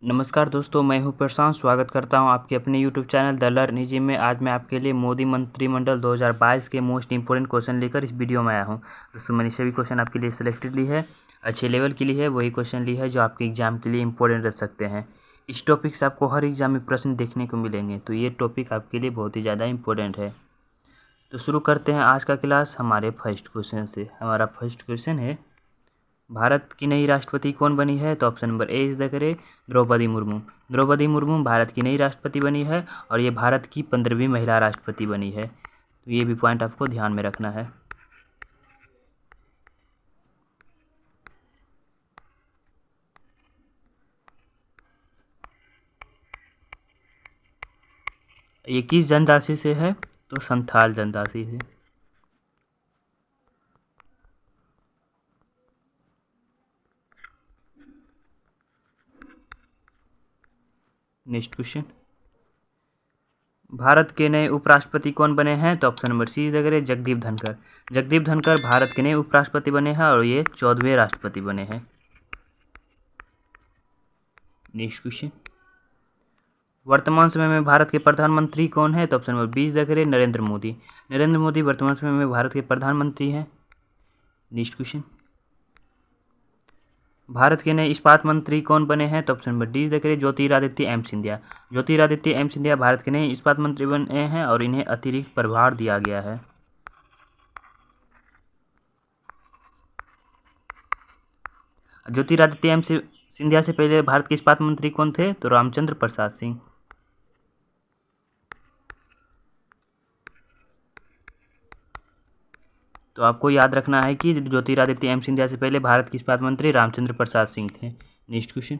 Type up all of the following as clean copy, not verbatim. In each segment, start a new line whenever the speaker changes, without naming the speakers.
नमस्कार दोस्तों, मैं हूं प्रशांत। स्वागत करता हूं आपके अपने YouTube channel the learn easy में। आज मैं आपके लिए मोदी मंत्रिमंडल 2022 के मोस्ट इंपोर्टेंट क्वेश्चन लेकर इस वीडियो में आया हूं। दोस्तों, मैंने सभी क्वेश्चन आपके लिए सिलेक्टेड ली है, अच्छे लेवल के लिए है, वही क्वेश्चन ली है जो आपके एग्जाम के लिए इंपॉर्टेंट रह सकते हैं। इस टॉपिक से आपको हर एग्जाम में प्रश्न देखने को मिलेंगे, तो ये टॉपिक आपके लिए बहुत ही ज़्यादा इंपॉर्टेंट है। तो शुरू करते हैं आज का क्लास हमारे फर्स्ट क्वेश्चन से। हमारा फर्स्ट क्वेश्चन है, भारत की नई राष्ट्रपति कौन बनी है? तो option number A is the correct, Droupadi Murmu. Droupadi Murmu भारत की नई राष्ट्रपति बनी है और ये भारत की 15वीं महिला राष्ट्रपति बनी है। तो ये भी पॉइंट आपको ध्यान में रखना है। ये किस जनजाति से है? तो संथाल जनजाति से। नेक्स्ट क्वेश्चन, भारत के नए उपराष्ट्रपति कौन बने हैं? तो ऑप्शन नंबर सी अगर जगदीप धनखड़। जगदीप धनखड़ भारत के नए उपराष्ट्रपति बने हैं और ये 14वें राष्ट्रपति बने हैं। नेक्स्ट क्वेश्चन, वर्तमान समय में भारत के प्रधानमंत्री कौन है? तो ऑप्शन नंबर बी अगर नरेंद्र मोदी। नरेंद्र मोदी वर्तमान समय में भारत के प्रधानमंत्री हैं। नेक्स्ट क्वेश्चन, भारत के नए इस्पात मंत्री कौन बने हैं? तो ऑप्शन नंबर डी देख रहे ज्योतिरादित्य एम सिंधिया। ज्योतिरादित्य एम सिंधिया भारत के नए इस्पात मंत्री बने हैं और इन्हें अतिरिक्त प्रभार दिया गया है। ज्योतिरादित्य एम सिंधिया से पहले भारत के इस्पात मंत्री कौन थे? तो रामचंद्र प्रसाद सिंह। तो आपको याद रखना है कि ज्योतिरादित्य एम सिंधिया से पहले भारत के इस्पात मंत्री रामचंद्र प्रसाद सिंह थे। नेक्स्ट क्वेश्चन,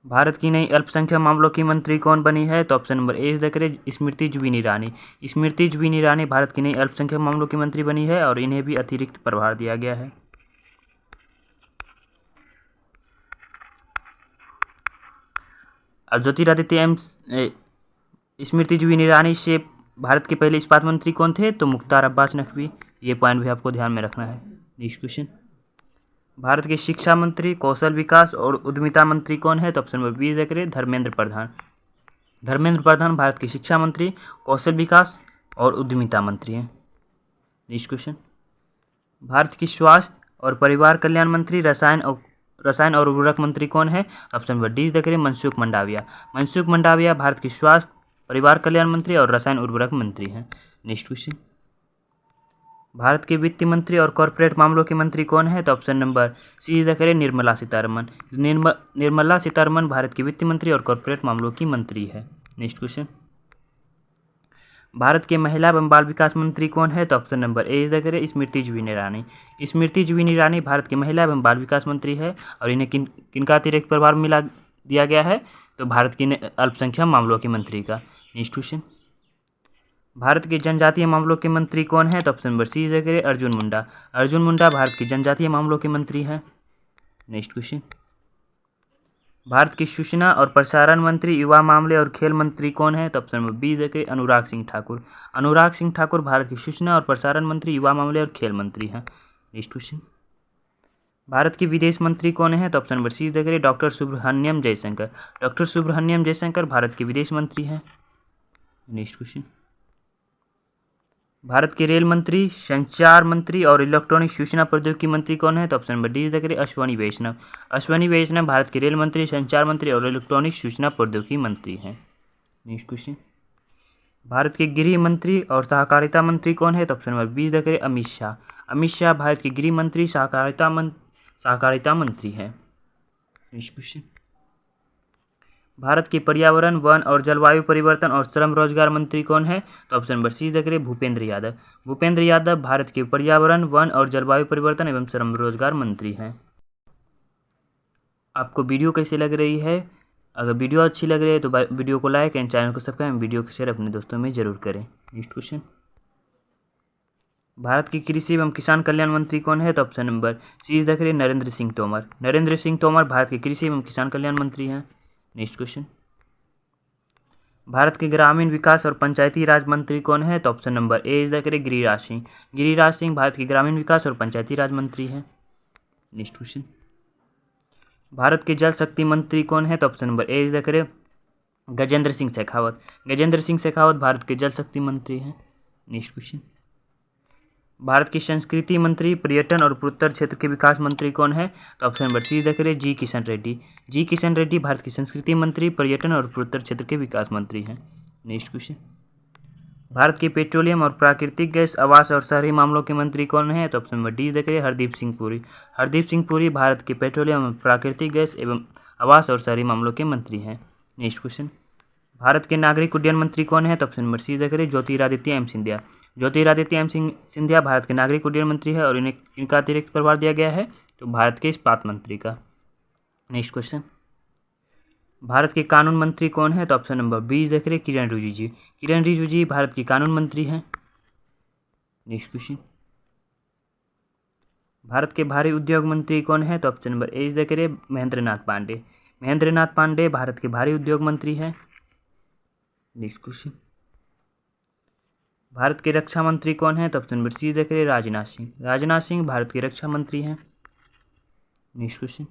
भारत की नई अल्पसंख्यक मामलों की मंत्री कौन बनी है? तो ऑप्शन नंबर ए देख रहे स्मृति जुबिन ईरानी। स्मृति जुबिन ईरानी भारत की नई अल्पसंख्यक मामलों की मंत्री बनी है और इन्हें भी अतिरिक्त प्रभार दिया गया है। और ज्योतिरादित्य एम स्मृति जुबिन ईरानी से भारत के पहले इस्पात मंत्री कौन थे? तो मुख्तार अब्बास नकवी। ये पॉइंट भी आपको ध्यान में रखना है। नेक्स्ट क्वेश्चन, भारत के शिक्षा मंत्री, कौशल विकास और उद्यमिता मंत्री कौन है? तो ऑप्शन नंबर बी देख रहे धर्मेंद्र प्रधान। धर्मेंद्र प्रधान भारत के शिक्षा मंत्री, कौशल विकास और उद्यमिता मंत्री हैं। नेक्स्ट क्वेश्चन, भारत की स्वास्थ्य और परिवार कल्याण मंत्री, रसायन और उर्वरक मंत्री कौन है? ऑप्शन नंबर डी देख रहे मनसुख मंडाविया। मनसुख मंडाविया भारत की स्वास्थ्य, परिवार कल्याण मंत्री और रसायन उर्वरक मंत्री हैं। नेक्स्ट क्वेश्चन, भारत के वित्त मंत्री और कॉरपोरेट मामलों के मंत्री कौन है? तो ऑप्शन नंबर सी देख रहे निर्मला सीतारमन। निर्मला सीतारमन भारत की वित्त मंत्री और कॉरपोरेट मामलों की मंत्री है। नेक्स्ट क्वेश्चन, भारत के महिला एवं बाल विकास मंत्री कौन है? तो ऑप्शन नंबर ए देख रहे स्मृति जुबिन ईरानी। स्मृति जुबिन ईरानी भारत के महिला एवं बाल विकास मंत्री है और इन्हें किनका अतिरिक्त प्रभार मिला दिया गया है? तो भारत की अल्पसंख्यक मामलों के मंत्री का। नेक्स्ट क्वेश्चन, भारत के जनजातीय मामलों के मंत्री कौन है? तो ऑप्शन नंबर सी देख रहे अर्जुन मुंडा। अर्जुन मुंडा भारत के जनजातीय मामलों के मंत्री हैं। नेक्स्ट क्वेश्चन, भारत की सूचना और प्रसारण मंत्री, युवा मामले और खेल मंत्री कौन है? तो ऑप्शन नंबर बी देखे अनुराग सिंह ठाकुर। अनुराग सिंह ठाकुर भारत की सूचना और प्रसारण मंत्री, युवा मामले और खेल मंत्री हैं। नेक्स्ट क्वेश्चन, भारत के विदेश मंत्री कौन है? तो ऑप्शन नंबर सी देख रहे डॉक्टर सुब्रमण्यम जयशंकर। डॉक्टर सुब्रमण्यम जयशंकर भारत के विदेश मंत्री हैं। नेक्स्ट क्वेश्चन, भारत के रेल मंत्री, संचार मंत्री और इलेक्ट्रॉनिक सूचना प्रौद्योगिकी मंत्री कौन है? तो ऑप्शन नंबर डी देख रहे अश्वनी वैष्णव। अश्वनी वैष्णव भारत के रेल मंत्री, संचार मंत्री और इलेक्ट्रॉनिक सूचना प्रौद्योगिकी मंत्री हैं। नेक्स्ट क्वेश्चन, भारत के गृह मंत्री और सहकारिता मंत्री कौन है? तो ऑप्शन नंबर बी देख रहे अमित शाह। अमित शाह भारत के गृह मंत्री, सहकारिता मंत्री हैं। नेक्स्ट क्वेश्चन, भारत के पर्यावरण, वन और जलवायु परिवर्तन और श्रम रोजगार मंत्री कौन है? तो ऑप्शन नंबर सी देख रहे भूपेंद्र यादव। भूपेंद्र यादव भारत के पर्यावरण, वन और जलवायु परिवर्तन एवं श्रम रोजगार मंत्री हैं। आपको वीडियो कैसी लग रही है? अगर वीडियो अच्छी लग रही है तो वीडियो को लाइक एंड चैनल को सब्सक्राइब, वीडियो को शेयर अपने दोस्तों में जरूर करें। नेक्स्ट क्वेश्चन, भारत के कृषि एवं किसान कल्याण मंत्री कौन है? तो ऑप्शन नंबर सी देख रहे नरेंद्र सिंह तोमर। नरेंद्र सिंह तोमर भारत के कृषि एवं किसान कल्याण मंत्री हैं। नेक्स्ट क्वेश्चन, भारत के ग्रामीण विकास और पंचायती राज मंत्री कौन है? तो ऑप्शन नंबर ए इज देख रहे गिरिराज सिंह। गिरिराज सिंह भारत के ग्रामीण विकास और पंचायती राज मंत्री हैं। नेक्स्ट क्वेश्चन, भारत के जल शक्ति मंत्री कौन है? तो option number A is the correct Gajendra Singh Shekhawat. Gajendra Singh Shekhawat Bharat के जल शक्ति मंत्री हैं। नेक्स्ट क्वेश्चन, भारत की संस्कृति मंत्री, पर्यटन और पूर्वोत्तर क्षेत्र के विकास मंत्री कौन है? तो option number C is the correct G Kishan Reddy. G Kishan Reddy Bharat की संस्कृति मंत्री, पर्यटन और पूर्वोत्तर क्षेत्र के विकास मंत्री हैं। नेक्स्ट क्वेश्चन, भारत के पेट्रोलियम और प्राकृतिक गैस, आवास और शहरी मामलों के मंत्री कौन है? तो option number D is the correct Hardeep Singh Puri. Hardeep Singh Puri Bharat के पेट्रोलियम और प्राकृतिक गैस एवं आवास और शहरी मामलों के मंत्री हैं। नेक्स्ट क्वेश्चन, भारत के नागरिक उड्डयन मंत्री कौन है? तो option number C is the correct Jyotiraditya M Scindia. Jyotiraditya M Scindia भारत के नागरिक उड्डयन मंत्री है और इन्हें इनका अतिरिक्त प्रभार दिया गया है तो भारत के इस्पात मंत्री का। नेक्स्ट क्वेश्चन, भारत के कानून मंत्री कौन है? तो option number B is the correct Kiran Rijiju. Kiran Rijiju Bharat की कानून मंत्री हैं। नेक्स्ट क्वेश्चन, भारत के भारी उद्योग मंत्री कौन है? तो option number A is the correct Mahendra Nath Pandey. Mahendra Nath Pandey Bharat के भारी उद्योग मंत्री हैं। नेक्स्ट क्वेश्चन, भारत के रक्षा मंत्री कौन है? तो option number C is the correct Rajnath Singh. Rajnath Singh Bharat के रक्षा मंत्री हैं। नेक्स्ट क्वेश्चन,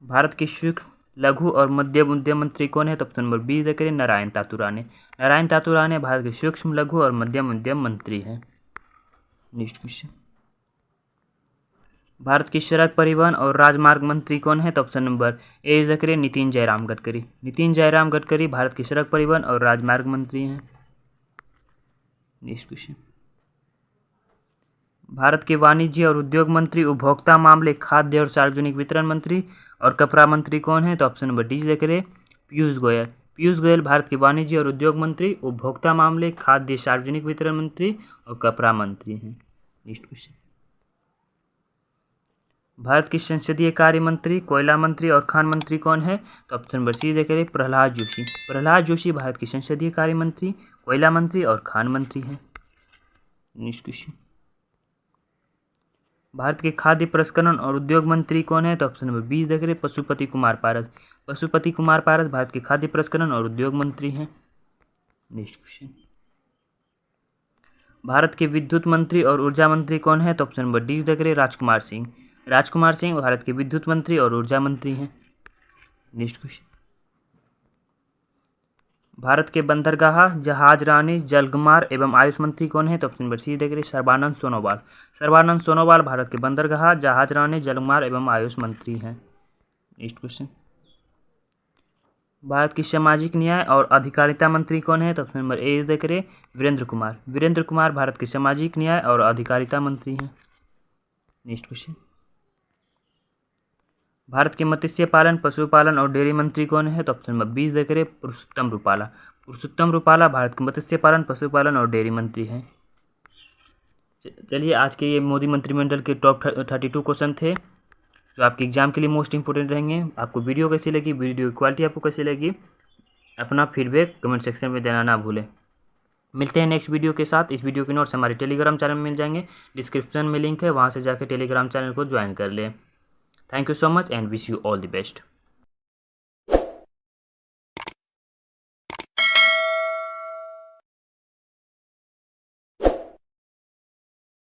भारत के सूक्ष्म, लघु और मध्यम उद्यम मंत्री कौन है? तो option number B is the correct Narayan Taturane. Narayan Taturane Bharat के सूक्ष्म, लघु और मध्यम उद्यम मंत्री हैं। नेक्स्ट क्वेश्चन, भारत की सड़क परिवहन और राजमार्ग मंत्री कौन है? तो option number A is the correct Nitin Jairam Gadkari. Nitin Jairam Gadkari Bharat की सड़क परिवहन और राजमार्ग मंत्री हैं। नेक्स्ट क्वेश्चन, भारत के वाणिज्य और उद्योग मंत्री, उपभोक्ता मामले, खाद्य और सार्वजनिक वितरण मंत्री और कपड़ा मंत्री कौन है? तो option number D is the correct Piyush Goyal. Piyush Goyal Bharat के वाणिज्य और उद्योग मंत्री, उपभोक्ता मामले, खाद्य सार्वजनिक वितरण मंत्री और कपड़ा मंत्री हैं। नेक्स्ट क्वेश्चन, भारत की संसदीय कार्य मंत्री, कोयला मंत्री और खान मंत्री कौन है? तो option number C is the correct Pralhad Joshi. Pralhad Joshi भारत की संसदीय कार्य मंत्री, कोयला मंत्री और खान मंत्री हैं। नेक्स्ट क्वेश्चन, भारत के खाद्य प्रसंस्करण और उद्योग मंत्री कौन है? तो option number B is the correct Pashupati Kumar Paras. Pashupati Kumar Paras Bharat के खाद्य प्रसंस्करण और उद्योग मंत्री हैं। नेक्स्ट क्वेश्चन, भारत के विद्युत मंत्री और ऊर्जा मंत्री कौन है? तो option number D is the correct Rajkumar Singh. Rajkumar Singh Bharat के विद्युत मंत्री और ऊर्जा मंत्री हैं। नेक्स्ट क्वेश्चन, भारत के बंदरगाह, जहाज रानी, जलगमार एवं आयुष मंत्री कौन है? तो option number C is the correct Sarbananda Sonowal. Sarbananda Sonowal भारत के बंदरगाह, जहाज रानी, जलगमार एवं आयुष मंत्री हैं। नेक्स्ट क्वेश्चन, भारत की सामाजिक न्याय और अधिकारिता मंत्री कौन है? तो option number A is the correct Virendra Kumar. Virendra Kumar भारत के सामाजिक न्याय और अधिकारिता मंत्री हैं। नेक्स्ट क्वेश्चन, भारत के मत्स्य पालन, पशुपालन और डेयरी मंत्री कौन है? तो option number B is the correct Purushottam Rupala. Purushottam Rupala Bharat के मत्स्य पालन, पशुपालन और डेयरी मंत्री हैं। चलिए, आज के ये मोदी मंत्रिमंडल के टॉप 32 क्वेश्चन थे जो आपके एग्जाम के लिए मोस्ट इंपोर्टेंट रहेंगे। आपको वीडियो कैसी लगी, वीडियो की क्वालिटी आपको कैसी लगी, अपना फीडबैक कमेंट सेक्शन में देना ना भूलें। मिलते हैं नेक्स्ट वीडियो के साथ। इस वीडियो के नोट्स हमारे टेलीग्राम चैनल में मिल जाएंगे, डिस्क्रिप्शन में लिंक है, वहाँ से जाकर टेलीग्राम चैनल को ज्वाइन कर लें। Thank you so much and wish you all the best.